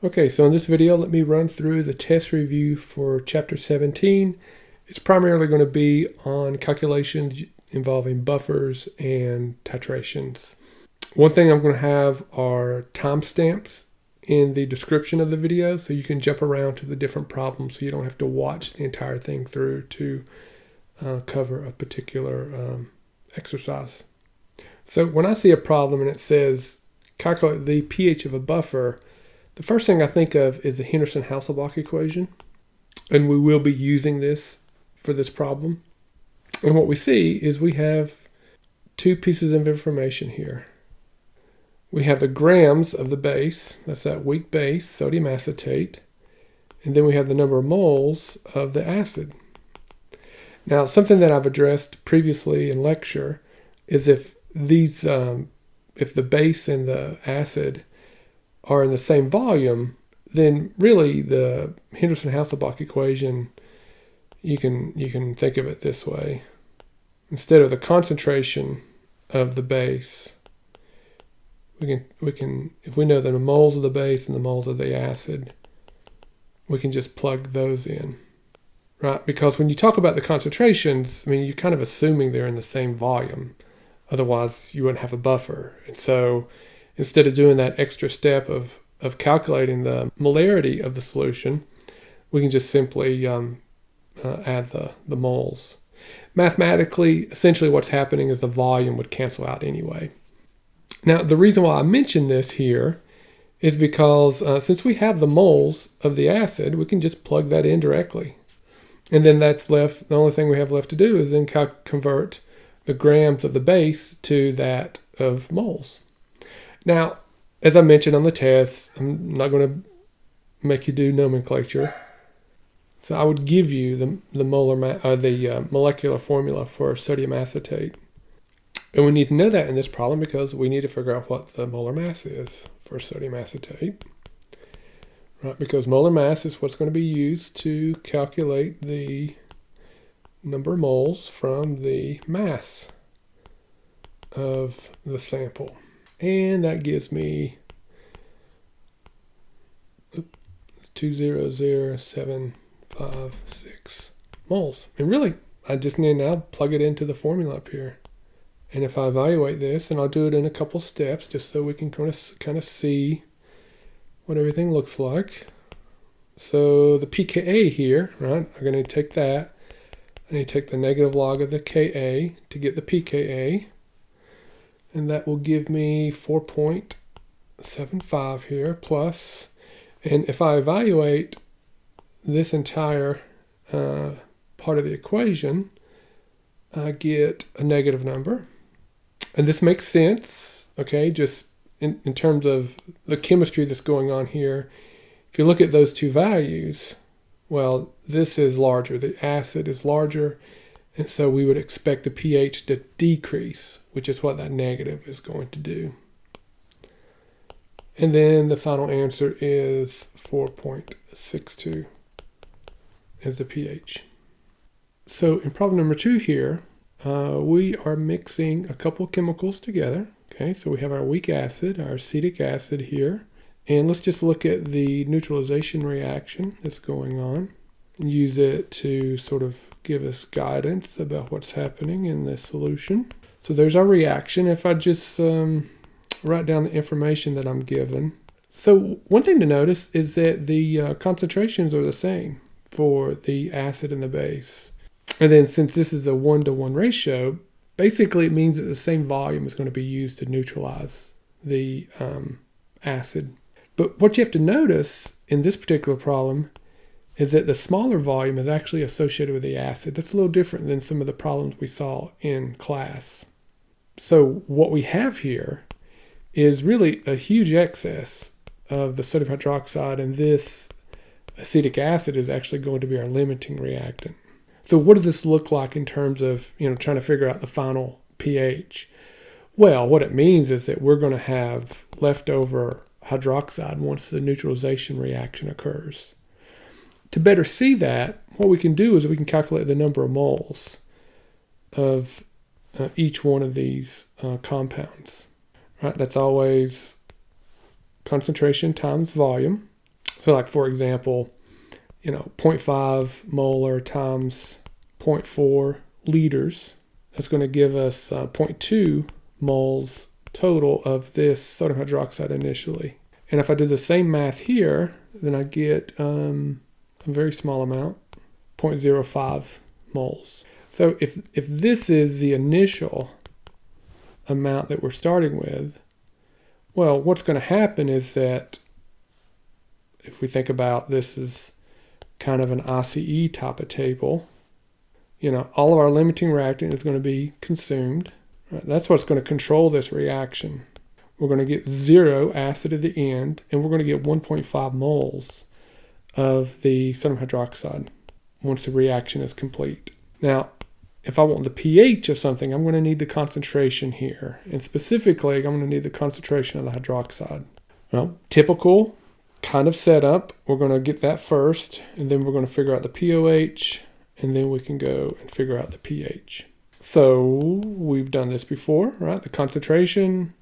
Okay, so in this video, let me run through the test review for Chapter 17. It's primarily going to be on calculations involving buffers and titrations. One thing I'm going to have are timestamps in the description of the video so you can jump around to the different problems so you don't have to watch the entire thing through to cover a particular exercise. So when I see a problem and it says calculate the pH of a buffer, the first thing I think of is the Henderson-Hasselbach equation, and we will be using this for this problem. And what we see is we have two pieces of information here. We have the grams of the base, that's that weak base, sodium acetate, and then we have the number of moles of the acid. Now, something that I've addressed previously in lecture is if the base and the acid are in the same volume, then really the Henderson-Hasselbach equation, you can think of it this way. Instead of the concentration of the base, we can if we know the moles of the base and the moles of the acid, we can just plug those in, right? Because when you talk about the concentrations, I mean, you're kind of assuming they're in the same volume. Otherwise, you wouldn't have a buffer. And so instead of doing that extra step of calculating the molarity of the solution, we can just simply add the moles. Mathematically, essentially what's happening is the volume would cancel out anyway. Now, the reason why I mention this here is because since we have the moles of the acid, we can just plug that in directly. And then that's left, the only thing we have left to do is then convert the grams of the base to that of moles. Now, as I mentioned on the test, I'm not going to make you do nomenclature. So I would give you the molecular formula for sodium acetate. And we need to know that in this problem because we need to figure out what the molar mass is for sodium acetate. Right, because molar mass is what's going to be used to calculate the number of moles from the mass of the sample. And that gives me 200,756 moles. And really, I just need to now plug it into the formula up here. And if I evaluate this, and I'll do it in a couple steps just so we can kind of see what everything looks like. So the pKa here, right, I'm going to take that. I need to take the negative log of the Ka to get the pKa. And that will give me 4.75 here plus. And if I evaluate this entire part of the equation, I get a negative number. And this makes sense, okay, just in terms of the chemistry that's going on here. If you look at those two values, well, this is larger. The acid is larger, and so we would expect the pH to decrease, which is what that negative is going to do. And then the final answer is 4.62 as the pH. So in problem number 2 here, we are mixing a couple chemicals together. Okay, so we have our weak acid, our acetic acid here. And let's just look at the neutralization reaction that's going on and use it to sort of give us guidance about what's happening in this solution. So there's our reaction. If I just write down the information that I'm given. So one thing to notice is that the concentrations are the same for the acid and the base. And then since this is a 1-to-1 ratio, basically it means that the same volume is going to be used to neutralize the acid. But what you have to notice in this particular problem is that the smaller volume is actually associated with the acid. That's a little different than some of the problems we saw in class. So what we have here is really a huge excess of the sodium hydroxide, and this acetic acid is actually going to be our limiting reactant. So what does this look like in terms of, trying to figure out the final pH? Well, what it means is that we're going to have leftover hydroxide once the neutralization reaction occurs. To better see that, what we can do is we can calculate the number of moles of each one of these compounds. Right? That's always concentration times volume. So like, for example, 0.5 molar times 0.4 liters, that's going to give us 0.2 moles total of this sodium hydroxide initially. And if I do the same math here, then I get a very small amount, 0.05 moles. So if this is the initial amount that we're starting with, well, what's going to happen is that if we think about this as kind of an ICE type of table, all of our limiting reactant is going to be consumed. Right? That's what's going to control this reaction. We're going to get 0 acid at the end, and we're going to get 1.5 moles of the sodium hydroxide once the reaction is complete. Now, if I want the pH of something, I'm going to need the concentration here. And specifically, I'm going to need the concentration of the hydroxide. Well, typical kind of setup, we're going to get that first, and then we're going to figure out the pOH, and then we can go and figure out the pH. So we've done this before, right? The concentration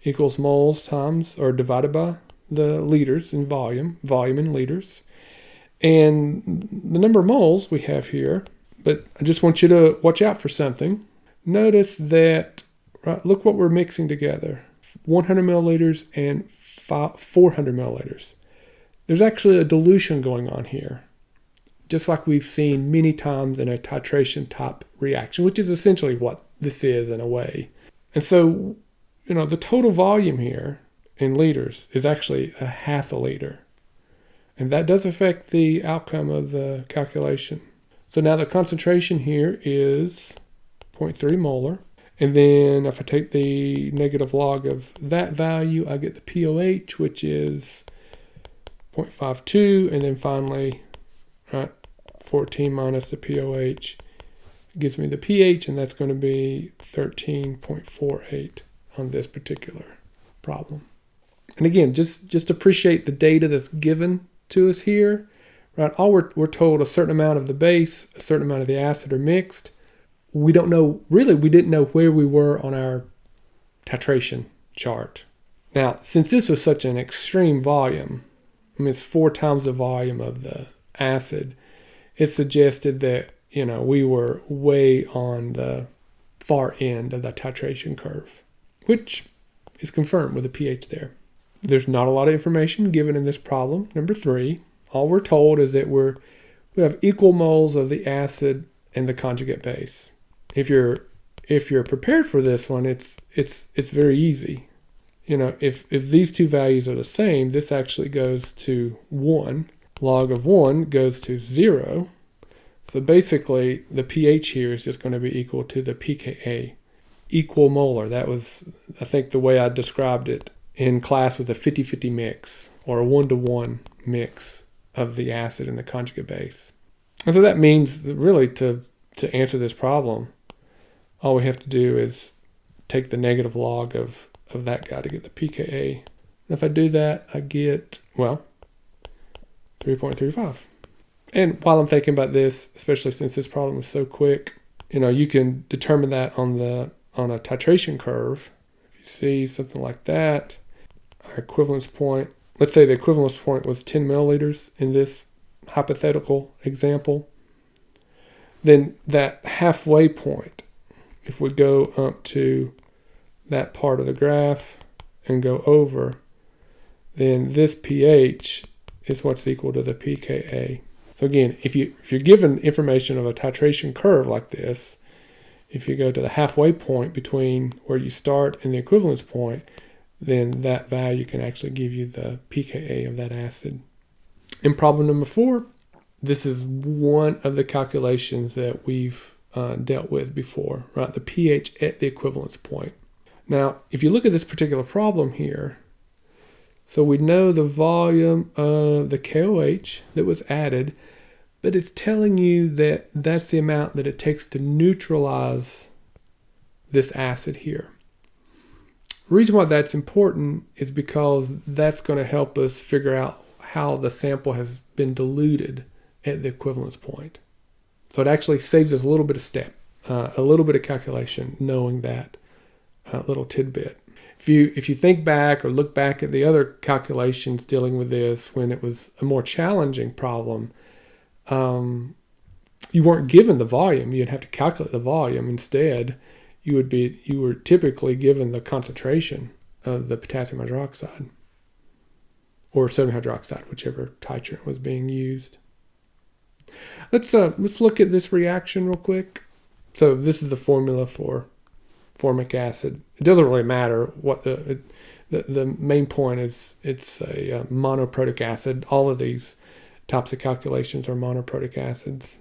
equals moles times, or divided by the liters in volume in liters. And the number of moles we have here, but I just want you to watch out for something. Notice that, right, look what we're mixing together. 100 milliliters and 400 milliliters. There's actually a dilution going on here, just like we've seen many times in a titration type reaction, which is essentially what this is in a way. And so, the total volume here in liters is actually a half a liter. And that does affect the outcome of the calculation. So now the concentration here is 0.3 molar. And then if I take the negative log of that value, I get the pOH, which is 0.52. And then finally, 14 minus the pOH gives me the pH, and that's going to be 13.48 on this particular problem. And again, just appreciate the data that's given to us here. Right, all we're told a certain amount of the base, a certain amount of the acid are mixed. We don't know, really, we didn't know where we were on our titration chart. Now, since this was such an extreme volume, it's 4 times the volume of the acid, it suggested that, we were way on the far end of the titration curve, which is confirmed with the pH there. There's not a lot of information given in this problem, number 3. All we're told is that we have equal moles of the acid and the conjugate base. If you're prepared for this one, it's very easy. If these two values are the same, this actually goes to 1. Log of 1 goes to 0. So basically, the pH here is just going to be equal to the pKa. Equal molar. That was, I think, the way I described it in class with a 50-50 mix or a 1-to-1 mix of the acid and the conjugate base. And so that means that really to answer this problem, all we have to do is take the negative log of that guy to get the pKa. And if I do that, I get, 3.35. And while I'm thinking about this, especially since this problem is so quick, you can determine that on a titration curve. If you see something like that, our equivalence point, let's say the equivalence point was 10 milliliters in this hypothetical example, then that halfway point, if we go up to that part of the graph and go over, then this pH is what's equal to the pKa. So again, if you're given information of a titration curve like this, if you go to the halfway point between where you start and the equivalence point, then that value can actually give you the pKa of that acid. In problem number 4, this is one of the calculations that we've dealt with before, right? The pH at the equivalence point. Now, if you look at this particular problem here, so we know the volume of the KOH that was added, but it's telling you that that's the amount that it takes to neutralize this acid here. The reason why that's important is because that's going to help us figure out how the sample has been diluted at the equivalence point. So it actually saves us a little bit of step, a little bit of calculation, knowing that little tidbit. If you think back or look back at the other calculations dealing with this when it was a more challenging problem, you weren't given the volume. You'd have to calculate the volume. Instead, you were typically given the concentration of the potassium hydroxide or sodium hydroxide, whichever titrant was being used. Let's look at this reaction real quick. So this is the formula for formic acid. It doesn't really matter what the main point is. It's a monoprotic acid. All of these types of calculations are monoprotic acids.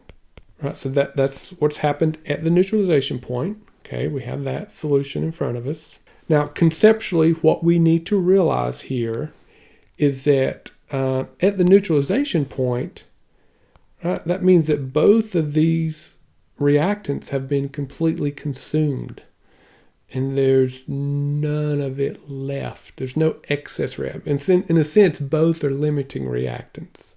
Right, so that's what's happened at the neutralization point. Okay, we have that solution in front of us. Now, conceptually, what we need to realize here is that at the neutralization point, that means that both of these reactants have been completely consumed, and there's none of it left. There's no excess reactant. In a sense, both are limiting reactants.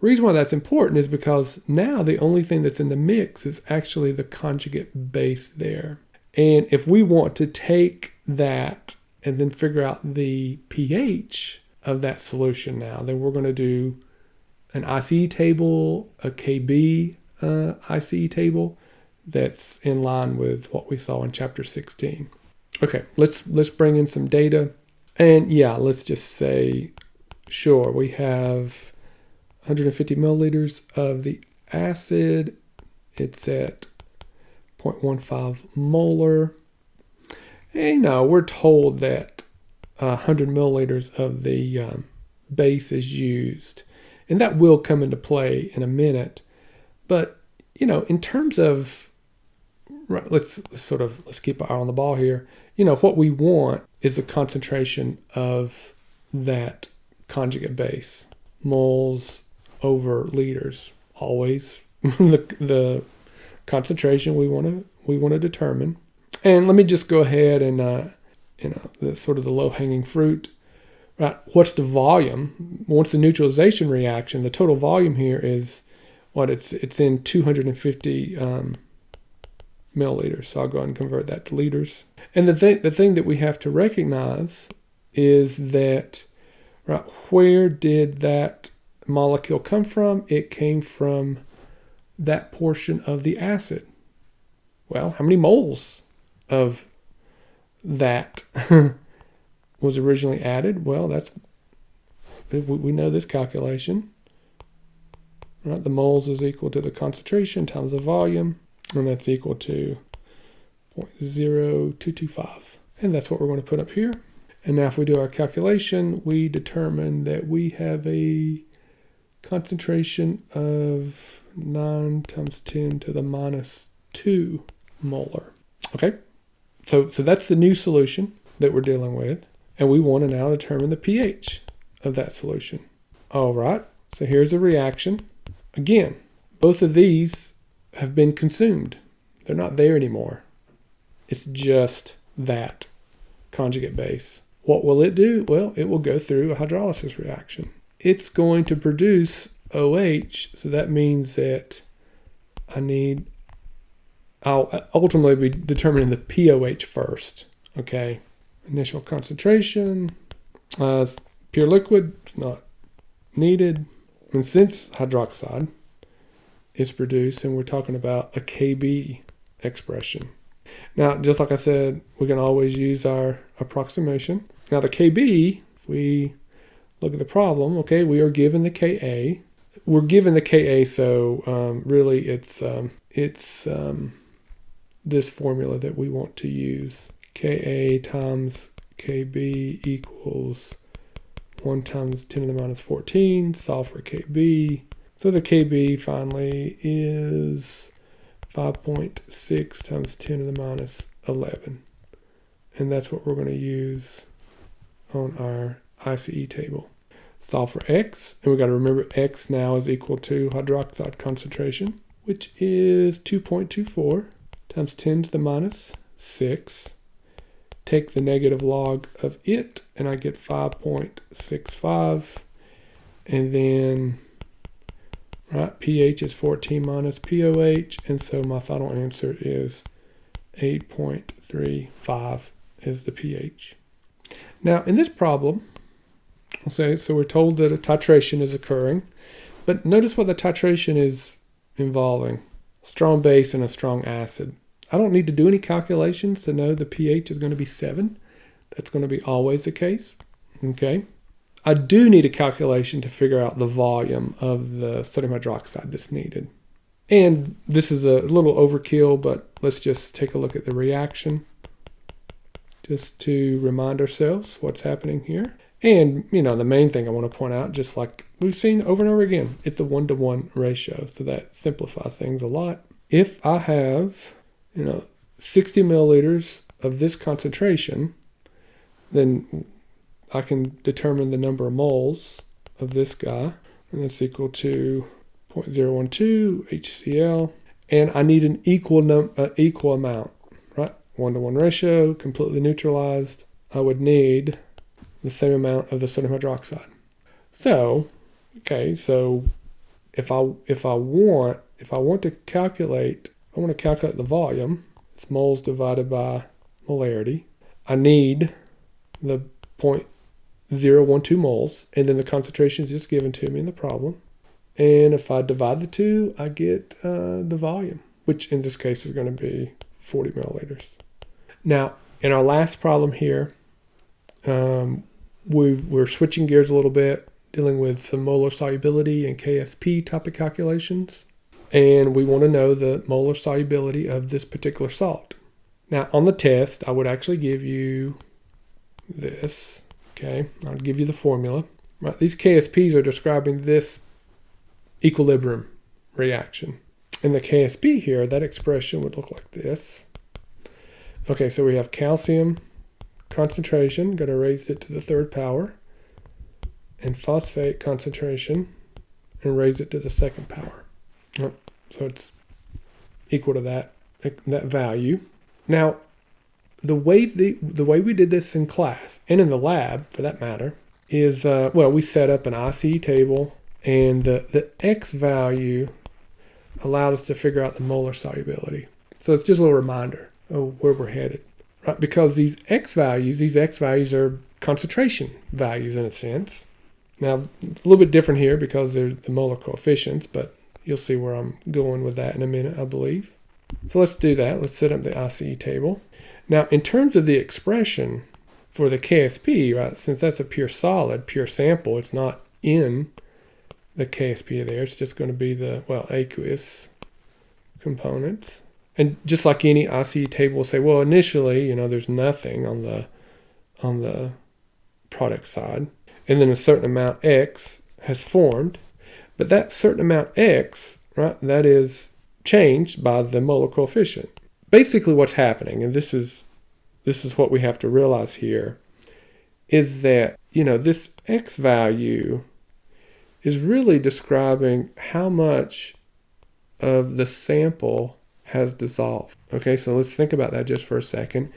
The reason why that's important is because now the only thing that's in the mix is actually the conjugate base there. And if we want to take that and then figure out the pH of that solution now, then we're going to do an ICE table, a KB ICE table that's in line with what we saw in chapter 16. Okay, let's bring in some data. And yeah, let's just say, sure, we have 150 milliliters of the acid. It's at 0.15 molar. And we're told that 100 milliliters of the base is used. And that will come into play in a minute. But, in terms of, right, let's keep our eye on the ball here. What we want is a concentration of that conjugate base. Moles over liters, always the concentration we want to determine. And let me just go ahead and the sort of the low-hanging fruit. Right, what's the volume? Once the neutralization reaction, the total volume here is it's in 250 milliliters. So I'll go ahead and convert that to liters. And the thing that we have to recognize is that, right, where did that molecule come from? It came from that portion of the acid. Well, how many moles of that was originally added? Well, we know this calculation. Right, the moles is equal to the concentration times the volume, and that's equal to 0.0225. And that's what we're going to put up here. And now if we do our calculation, we determine that we have a concentration of 9 times 10 to the minus 2 molar. Okay, so that's the new solution that we're dealing with. And we want to now determine the pH of that solution. All right, so here's the reaction. Again, both of these have been consumed. They're not there anymore. It's just that conjugate base. What will it do? Well, it will go through a hydrolysis reaction. It's going to produce OH, so that means that I'll ultimately be determining the POH first. Okay, initial concentration, pure liquid, it's not needed. And since hydroxide is produced, and we're talking about a KB expression. Now, just like I said, we can always use our approximation. Now, the KB, if we look at the problem, okay, we are given the Ka. We're given the Ka, so really it's this formula that we want to use. Ka times Kb equals 1 times 10 to the minus 14, solve for Kb. So the Kb finally is 5.6 times 10 to the minus 11. And that's what we're going to use on our ICE table. Solve for X, and we've got to remember X now is equal to hydroxide concentration, which is 2.24 times 10 to the minus 6. Take the negative log of it, and I get 5.65. And then, right, pH is 14 minus POH, and so my final answer is 8.35 is the pH. Now, in this problem, so we're told that a titration is occurring, but notice what the titration is involving. Strong base and a strong acid. I don't need to do any calculations to know the pH is going to be 7. That's going to be always the case. Okay. I do need a calculation to figure out the volume of the sodium hydroxide that's needed. And this is a little overkill, but let's just take a look at the reaction just to remind ourselves what's happening here. And, the main thing I want to point out, just like we've seen over and over again, it's a 1-to-1 ratio. So that simplifies things a lot. If I have, 60 milliliters of this concentration, then I can determine the number of moles of this guy, and that's equal to 0.012 HCl, and I need an equal amount, right? 1-to-1 ratio, completely neutralized. I would need the same amount of the sodium hydroxide. So if I want to calculate the volume, it's moles divided by molarity. I need the 0.012 moles, and then the concentration is just given to me in the problem. And if I divide the two, I get the volume, which in this case is going to be 40 milliliters. Now, in our last problem here, we're switching gears a little bit, dealing with some molar solubility and KSP type of calculations. And we want to know the molar solubility of this particular salt. Now, on the test, I would actually give you this. Okay, I'll give you the formula. Right, these KSPs are describing this equilibrium reaction. In the KSP here, that expression would look like this. Okay, so we have calcium concentration, going to raise it to the third power, and phosphate concentration, and raise it to the second power. So it's equal to that value. Now, the way we did this in class, and in the lab for that matter, is, we set up an ICE table, and the X value allowed us to figure out the molar solubility. So it's just a little reminder of where we're headed, right? Because these X values are concentration values in a sense. Now, it's a little bit different here because they're the molar coefficients, but you'll see where I'm going with that in a minute, I believe. So let's do that. Let's set up the ICE table. Now, in terms of the expression for the KSP, right, since that's a pure solid, pure sample, it's not in the KSP there. It's just going to be the, aqueous components. And just like any ICE table will say, well, initially, there's nothing on the product side. And then a certain amount X has formed. But that certain amount X, right, that is changed by the molar coefficient. Basically what's happening, and this is what we have to realize here, is that, this X value is really describing how much of the sample has dissolved. Okay, so let's think about that just for a second.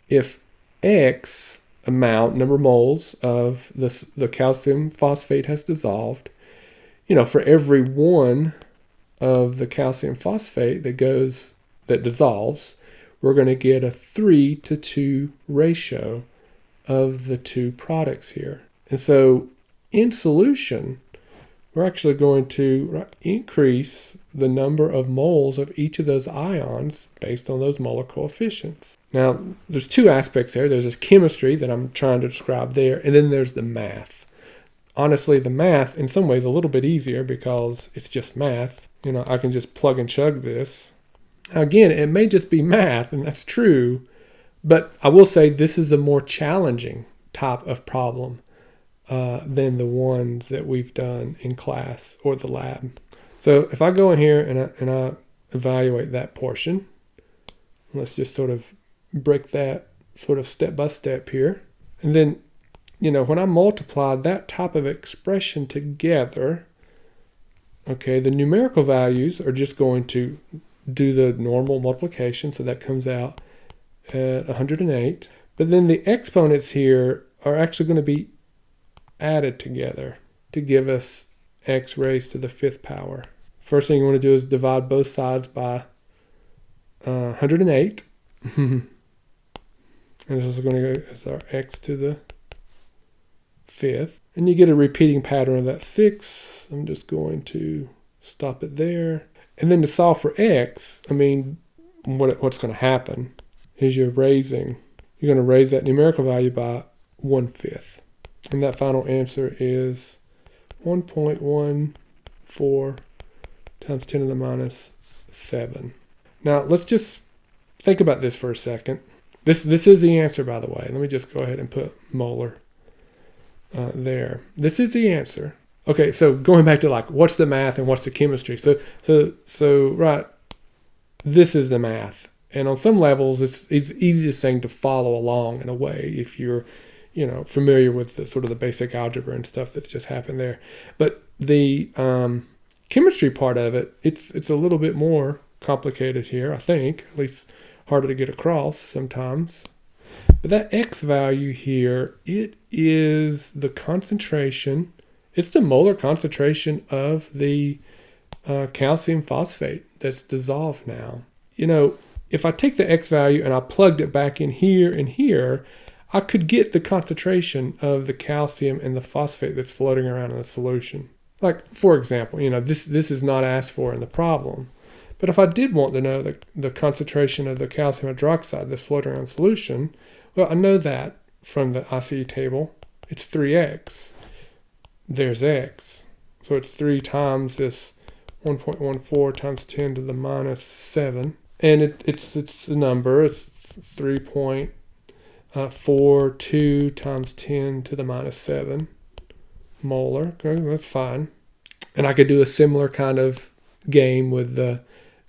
If X amount, number of moles of the calcium phosphate has dissolved, for every one of the calcium phosphate that dissolves, we're going to get a 3-to-2 ratio of the two products here. And so in solution, we're actually going to increase the number of moles of each of those ions based on those molar coefficients. Now, there's two aspects there. There's this chemistry that I'm trying to describe there, and then there's the math. Honestly, the math, in some ways, a little bit easier because it's just math. I can just plug and chug this. Now, again, it may just be math, and that's true, but I will say this is a more challenging type of problem than the ones that we've done in class or the lab. So if I go in here and I evaluate that portion, let's just sort of break that sort of step by step here. And then, when I multiply that type of expression together, okay, the numerical values are just going to do the normal multiplication. So that comes out at 108. But then the exponents here are actually going to be added together to give us x raised to the 5th power. First thing you want to do is divide both sides by 108. And this is going to go as our x to the 1/5. And you get a repeating pattern of that 6. I'm just going to stop it there. And then to solve for x, I mean, what's going to happen is you're going to raise that numerical value by 1/5. And that final answer is 1.14 times 10 to the minus 7. Now, let's just think about this for a second. This is the answer, by the way. Let me just go ahead and put molar there. This is the answer. Okay, so going back to like, what's the math and what's the chemistry? So right, this is the math. And on some levels, it's the easiest thing to follow along in a way if you're, familiar with the sort of the basic algebra and stuff that's just happened there. But the chemistry part of it, it's a little bit more complicated here, I think, at least harder to get across sometimes. But that x value here, it is the concentration. It's the molar concentration of the calcium phosphate that's dissolved now. If I take the x value and I plugged it back in here and here, I could get the concentration of the calcium and the phosphate that's floating around in the solution. Like, for example, this is not asked for in the problem. But if I did want to know the concentration of the calcium hydroxide that's floating around in solution, well, I know that from the ICE table. It's 3x. There's x. So it's 3 times this 1.14 times 10 to the minus 7. And it's the number. It's 3.42 times 10 to the minus 7 molar. Okay, that's fine. And I could do a similar kind of game with the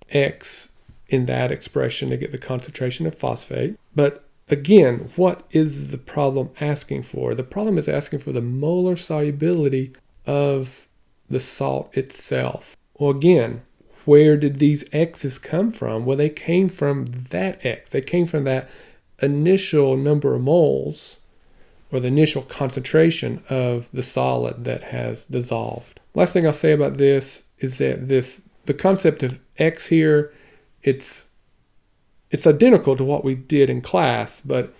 x in that expression to get the concentration of phosphate. But again, what is the problem asking for? The problem is asking for the molar solubility of the salt itself. Well, again, where did these x's come from? Well, they came from that x. They came from that initial number of moles, or the initial concentration of the solid that has dissolved. Last thing I'll say about this is that the concept of x here, it's identical to what we did in class, but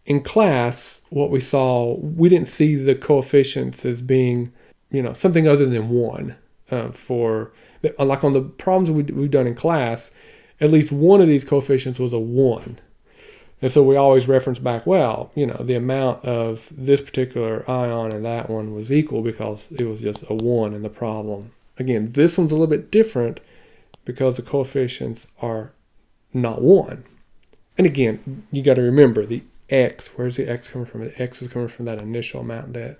in class, what we saw, we didn't see the coefficients as being, something other than 1. Like on the problems we've done in class, at least one of these coefficients was a 1. And so we always reference back, the amount of this particular ion and that one was equal because it was just a 1 in the problem. Again, this one's a little bit different because the coefficients are not 1. And again, you got to remember the x. Where's the x coming from? The x is coming from that initial amount that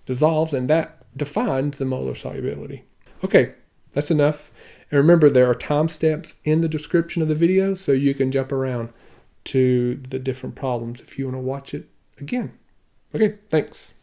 dissolves, and that defines the molar solubility. Okay, that's enough. And remember, there are time steps in the description of the video, so you can jump around to the different problems if you want to watch it again. Okay, thanks.